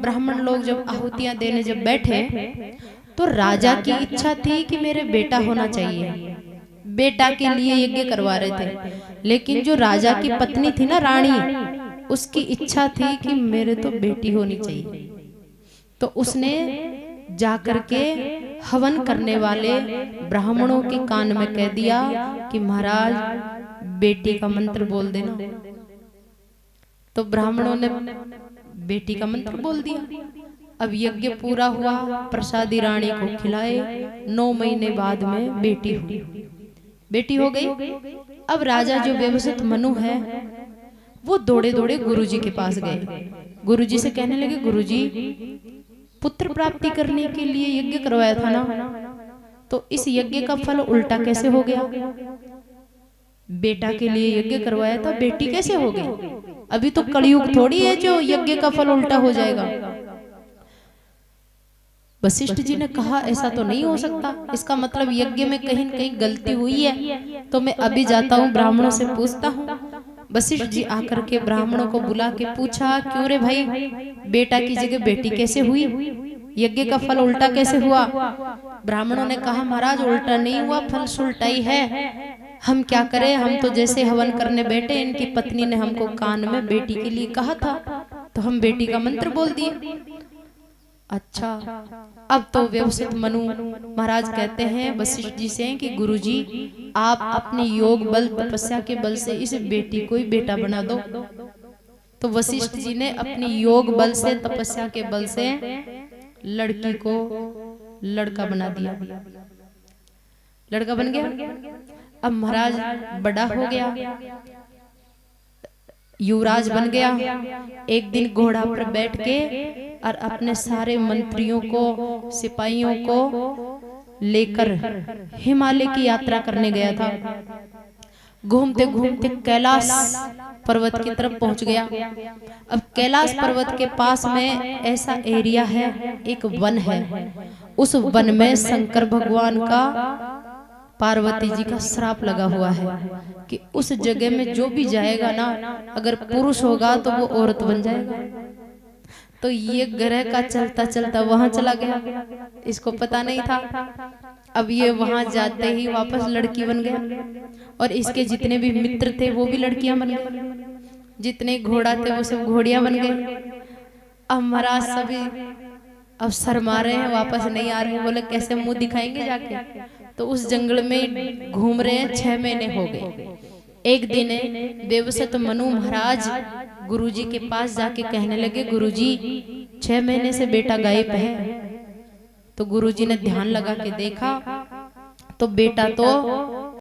ब्राह्मण लोग जब आहुतियां देने जब बैठे, तो राजा की इच्छा थी कि मेरे बेटा होना चाहिए, बेटा के लिए यज्ञ करवा रहे थे। लेकिन जो राजा की पत्नी थी ना रानी, उसकी इच्छा थी कि मेरे तो बेटी होनी चाहिए। तो उसने जाकर के हवन करने वाले ब्राह्मणों के कान में कह दिया कि महाराज बेटी का मंत्र बोल देना। तो ब्राह्मणों ने बेटी का मंत्र बोल दिया। अब यज्ञ पूरा हुआ, प्रसादी रानी को खिलाए, 9 महीने बाद में बेटी हुई, बेटी हो गई। अब राजा जो व्यवस्थित मनु है, वो दौड़े दौड़े गुरुजी के पास गए। गुरुजी से कहने लगे, गुरुजी पुत्र प्राप्ति करने के लिए यज्ञ करवाया था ना, तो इस यज्ञ का फल उल्टा कैसे हो गया? बेटा के लिए यज्ञ करवाया था, बेटी कैसे हो गई? अभी तो कलयुग थोड़ी है जो यज्ञ का फल उल्टा हो जाएगा। वशिष्ठ जी ने कहा, ऐसा तो नहीं हो सकता, इसका मतलब यज्ञ में कहीं न कहीं गलती हुई है, तो मैं अभी जाता हूँ, ब्राह्मणों से पूछता हूँ। वशिष्ठ जी आकर के ब्राह्मणों को बुला के पूछा, क्यों रे भाई, बेटा की जगह बेटी कैसे हुई? यज्ञ का फल उल्टा कैसे हुआ? ब्राह्मणों ने कहा, महाराज उल्टा नहीं हुआ, फल सुलटा ही है। हम क्या करें, हम तो जैसे हवन करने बैठे, इनकी पत्नी ने हमको कान में बेटी के लिए कहा था, तो हम बेटी का मंत्र बोल दिए। अच्छा, अब तो व्यवसित मनु महाराज कहते हैं वशिष्ठ जी से कि गुरुजी आप अपने योग बल तपस्या के बल से इस बेटी को ही बेटा बना दो। तो वशिष्ठ जी ने अपनी योग बल से तपस्या के बल से लड़की को लड़का बना दिया, लड़का बन गया। अब महाराज बड़ा हो गया, युवराज बन गया। एक दिन घोड़ा पर बैठ के और अपने सारे मंत्रियों को, सिपाहियों को लेकर हिमालय की यात्रा करने गया था। घूमते घूमते कैलाश पर्वत की तरफ पहुंच गया। अब कैलाश पर्वत के पास में ऐसा एरिया है, एक वन है। उस वन में शंकर भगवान का, पार्वती जी का श्राप लगा हुआ है कि उस जगह में जो भी जाएगा ना, अगर पुरुष होगा तो वो औरत बन जाएगा। तो ये ग्रह का चलता चलता वहां चला गया, इसको पता नहीं था। अब ये वहां जाते ही वापस लड़की बन गया, और इसके जितने भी मित्र थे वो भी लड़कियां बन गए, जितने घोड़ा थे वो सब घोड़ियां बन गए। अब महाराज सभी अब शर्मा रहे हैं, वापस नहीं आ रहे हैं, बोले कैसे मुंह दिखाएंगे जाके। तो उस जंगल में घूम रहे हैं, 6 महीने हो गए। एक दिन देवसत मनु महाराज गुरुजी के पास जाके कहने लगे, गुरुजी 6 महीने से बेटा गायब है। तो गुरुजी ने ध्यान लगा के देखा तो बेटा तो